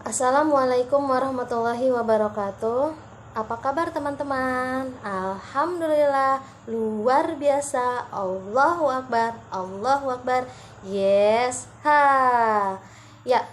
Assalamualaikum warahmatullahi wabarakatuh. Apa kabar teman-teman? Alhamdulillah, luar biasa. Allahu Akbar, Allahu Akbar. Yes, ya.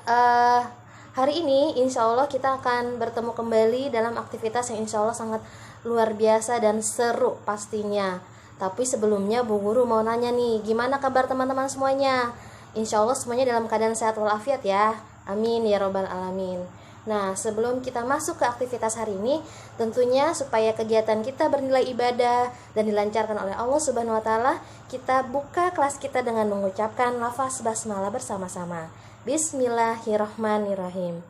Hari ini insya Allah kita akan bertemu kembali dalam aktivitas yang insya Allah sangat luar biasa dan seru pastinya. Tapi sebelumnya Bu Guru mau nanya nih, gimana kabar teman-teman semuanya? Insya Allah semuanya dalam keadaan sehat walafiat ya. Amin ya robbal alamin. Nah, sebelum kita masuk ke aktivitas hari ini, tentunya supaya kegiatan kita bernilai ibadah dan dilancarkan oleh Allah Subhanahu wa taala, kita buka kelas kita dengan mengucapkan lafaz basmalah bersama-sama. Bismillahirrahmanirrahim.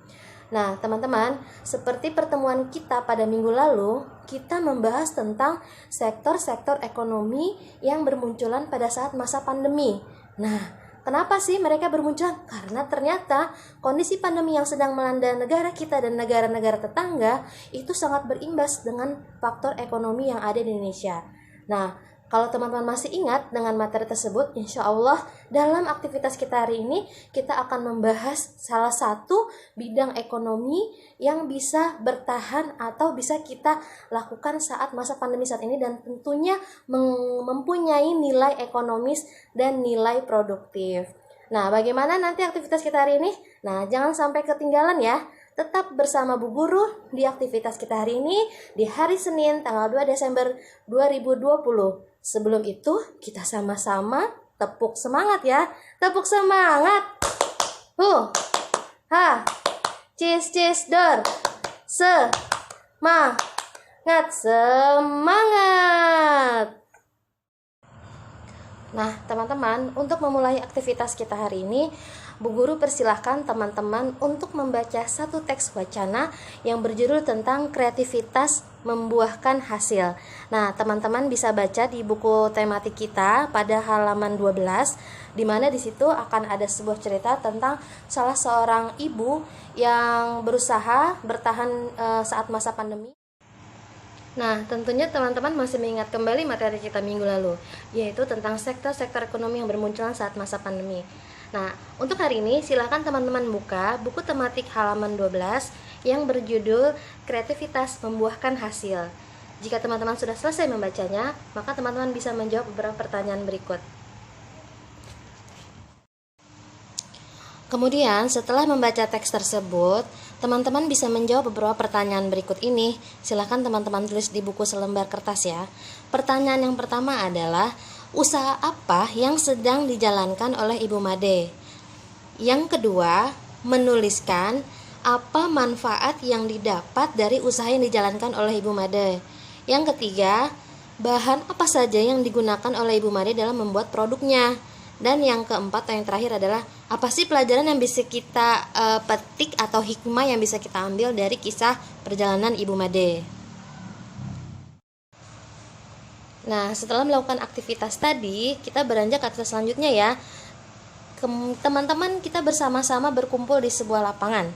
Nah, teman-teman, seperti pertemuan kita pada minggu lalu, kita membahas tentang sektor-sektor ekonomi yang bermunculan pada saat masa pandemi. Nah, kenapa sih mereka bermunculan? Karena ternyata kondisi pandemi yang sedang melanda negara kita dan negara-negara tetangga itu sangat berimbas dengan faktor ekonomi yang ada di Indonesia. Nah, kalau teman-teman masih ingat dengan materi tersebut, insya Allah dalam aktivitas kita hari ini kita akan membahas salah satu bidang ekonomi yang bisa bertahan atau bisa kita lakukan saat masa pandemi saat ini dan tentunya mempunyai nilai ekonomis dan nilai produktif. Nah, bagaimana nanti aktivitas kita hari ini? Nah, jangan sampai ketinggalan ya. Tetap bersama Bu Guru di aktivitas kita hari ini di hari Senin tanggal 2 Desember 2020. Sebelum itu, kita sama-sama tepuk semangat ya. Tepuk semangat. Ha. Cis dor. Semangat. Nah, teman-teman, untuk memulai aktivitas kita hari ini, Bu Guru persilahkan teman-teman untuk membaca satu teks wacana yang berjudul tentang kreativitas membuahkan hasil. Nah, teman-teman bisa baca di buku tematik kita pada halaman 12, di mana di situ akan ada sebuah cerita tentang salah seorang ibu yang berusaha bertahan saat masa pandemi. Nah, tentunya teman-teman masih mengingat kembali materi kita minggu lalu, yaitu tentang sektor-sektor ekonomi yang bermunculan saat masa pandemi. Nah, untuk hari ini silakan teman-teman buka buku tematik halaman 12 yang berjudul Kreativitas Membuahkan Hasil. Jika teman-teman sudah selesai membacanya, maka teman-teman bisa menjawab beberapa pertanyaan berikut. Kemudian, setelah membaca teks tersebut, teman-teman bisa menjawab beberapa pertanyaan berikut ini. Silahkan teman-teman tulis di buku selembar kertas ya. Pertanyaan yang pertama adalah, usaha apa yang sedang dijalankan oleh Ibu Made? Yang kedua, menuliskan apa manfaat yang didapat dari usaha yang dijalankan oleh Ibu Made. Yang ketiga, bahan apa saja yang digunakan oleh Ibu Made dalam membuat produknya. Dan yang keempat atau yang terakhir adalah, apa sih pelajaran yang bisa kita petik atau hikmah yang bisa kita ambil dari kisah perjalanan Ibu Made. Nah, setelah melakukan aktivitas tadi, kita beranjak ke aktivitas selanjutnya ya. Teman-teman kita bersama-sama berkumpul di sebuah lapangan.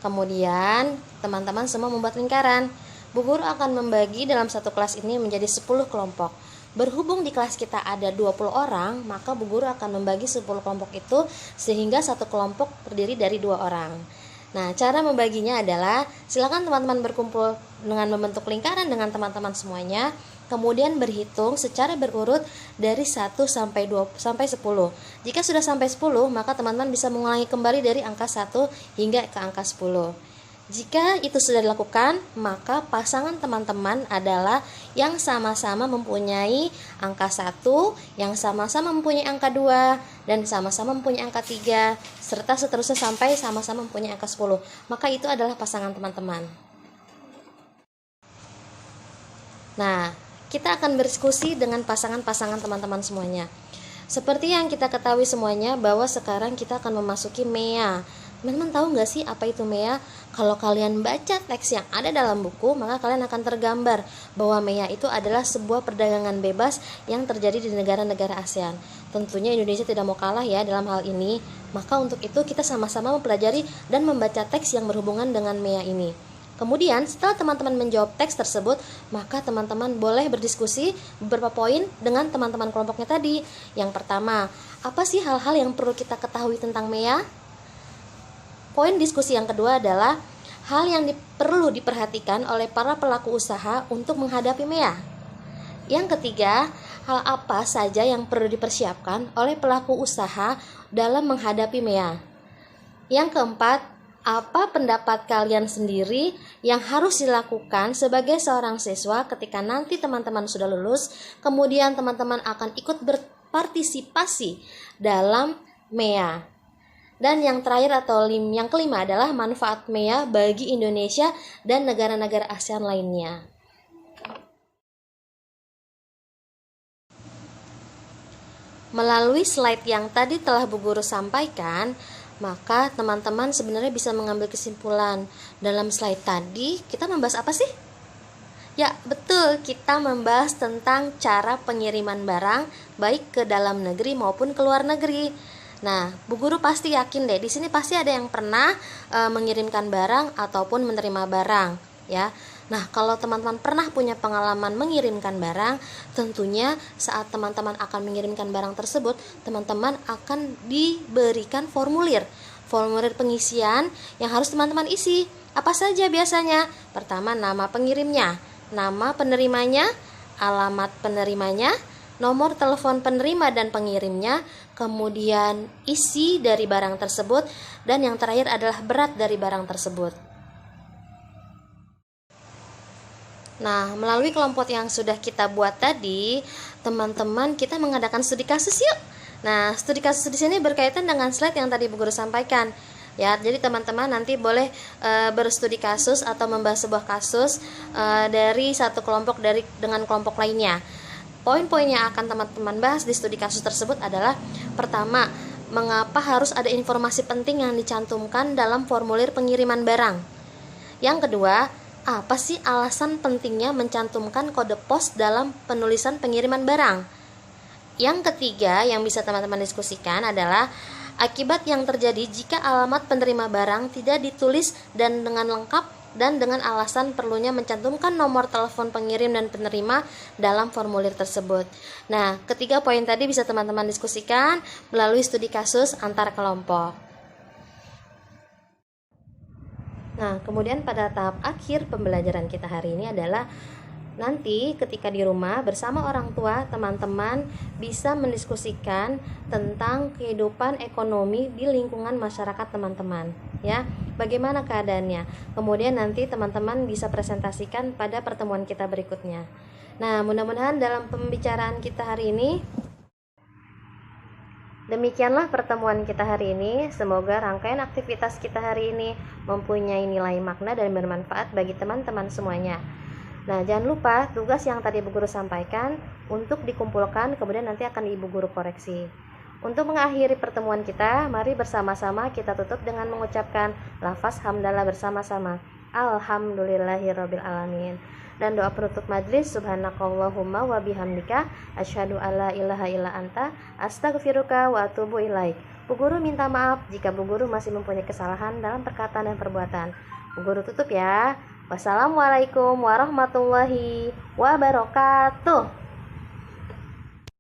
Kemudian, teman-teman semua membuat lingkaran. Bu Guru akan membagi dalam satu kelas ini menjadi 10 kelompok. Berhubung di kelas kita ada 20 orang, maka Bu Guru akan membagi 10 kelompok itu sehingga satu kelompok terdiri dari 2 orang. Nah, cara membaginya adalah silakan teman-teman berkumpul dengan membentuk lingkaran dengan teman-teman semuanya, kemudian berhitung secara berurut dari 1 sampai 10. Jika sudah sampai 10, maka teman-teman bisa mengulangi kembali dari angka 1 hingga ke angka 10. Jika itu sudah dilakukan, maka pasangan teman-teman adalah yang sama-sama mempunyai angka 1, yang sama-sama mempunyai angka 2, dan sama-sama mempunyai angka 3, serta seterusnya sampai sama-sama mempunyai angka 10. Maka itu adalah pasangan teman-teman. Nah, kita akan berdiskusi dengan pasangan-pasangan teman-teman semuanya. Seperti yang kita ketahui semuanya bahwa sekarang kita akan memasuki MEA. Teman-teman tahu nggak sih apa itu MEA? Kalau kalian baca teks yang ada dalam buku, maka kalian akan tergambar bahwa MEA itu adalah sebuah perdagangan bebas yang terjadi di negara-negara ASEAN. Tentunya Indonesia tidak mau kalah ya dalam hal ini. Maka untuk itu kita sama-sama mempelajari dan membaca teks yang berhubungan dengan MEA ini. Kemudian setelah teman-teman menjawab teks tersebut, maka teman-teman boleh berdiskusi beberapa poin dengan teman-teman kelompoknya tadi. Yang pertama, apa sih hal-hal yang perlu kita ketahui tentang MEA? poin diskusi yang kedua adalah hal yang perlu diperhatikan oleh para pelaku usaha untuk menghadapi MEA. Yang ketiga, hal apa saja yang perlu dipersiapkan oleh pelaku usaha dalam menghadapi MEA. Yang keempat, apa pendapat kalian sendiri yang harus dilakukan sebagai seorang siswa ketika nanti teman-teman sudah lulus, kemudian teman-teman akan ikut berpartisipasi dalam MEA. Dan yang terakhir atau yang kelima adalah manfaat MEA bagi Indonesia dan negara-negara ASEAN lainnya. Melalui slide yang tadi telah Bu Guru sampaikan, maka teman-teman sebenarnya bisa mengambil kesimpulan. Dalam slide tadi kita membahas apa sih? Ya, betul, kita membahas tentang cara pengiriman barang baik ke dalam negeri maupun ke luar negeri. Nah, Bu Guru pasti yakin deh, di sini pasti ada yang pernah mengirimkan barang ataupun menerima barang, ya. Nah, kalau teman-teman pernah punya pengalaman mengirimkan barang, tentunya saat teman-teman akan mengirimkan barang tersebut, teman-teman akan diberikan formulir pengisian yang harus teman-teman isi. Apa saja biasanya? Pertama, nama pengirimnya, nama penerimanya, alamat penerimanya, nomor telepon penerima dan pengirimnya, kemudian isi dari barang tersebut, dan yang terakhir adalah berat dari barang tersebut. Nah, melalui kelompok yang sudah kita buat tadi, teman-teman kita mengadakan studi kasus yuk. Nah, studi kasus di sini berkaitan dengan slide yang tadi Bu Guru sampaikan. Ya, jadi teman-teman nanti boleh berstudi kasus atau membahas sebuah kasus dari satu kelompok dengan kelompok lainnya. Poin-poin yang akan teman-teman bahas di studi kasus tersebut adalah pertama, mengapa harus ada informasi penting yang dicantumkan dalam formulir pengiriman barang. Yang kedua, apa sih alasan pentingnya mencantumkan kode pos dalam penulisan pengiriman barang? Yang ketiga yang bisa teman-teman diskusikan adalah akibat yang terjadi jika alamat penerima barang tidak ditulis dan dengan lengkap dan dengan alasan perlunya mencantumkan nomor telepon pengirim dan penerima dalam formulir tersebut. Nah, ketiga poin tadi bisa teman-teman diskusikan melalui studi kasus antar kelompok. Nah, kemudian pada tahap akhir pembelajaran kita hari ini adalah nanti ketika di rumah bersama orang tua, teman-teman bisa mendiskusikan tentang kehidupan ekonomi di lingkungan masyarakat teman-teman, ya. Bagaimana keadaannya? Kemudian nanti teman-teman bisa presentasikan pada pertemuan kita berikutnya. Nah, mudah-mudahan dalam pembicaraan kita hari ini demikianlah pertemuan kita hari ini. Semoga rangkaian aktivitas kita hari ini mempunyai nilai makna dan bermanfaat bagi teman-teman semuanya. Nah, jangan lupa tugas yang tadi Ibu Guru sampaikan untuk dikumpulkan, kemudian nanti akan Ibu Guru koreksi. Untuk mengakhiri pertemuan kita, mari bersama-sama kita tutup dengan mengucapkan lafaz hamdalah bersama-sama. Alhamdulillahirabbil alamin. Dan doa penutup majlis, subhanakallahumma wa bihamdika asyhadu alla ilaha illa anta astaghfiruka wa atubu ilaik. Bu Guru minta maaf jika Bu Guru masih mempunyai kesalahan dalam perkataan dan perbuatan. Bu Guru tutup ya. Wassalamualaikum warahmatullahi wabarakatuh.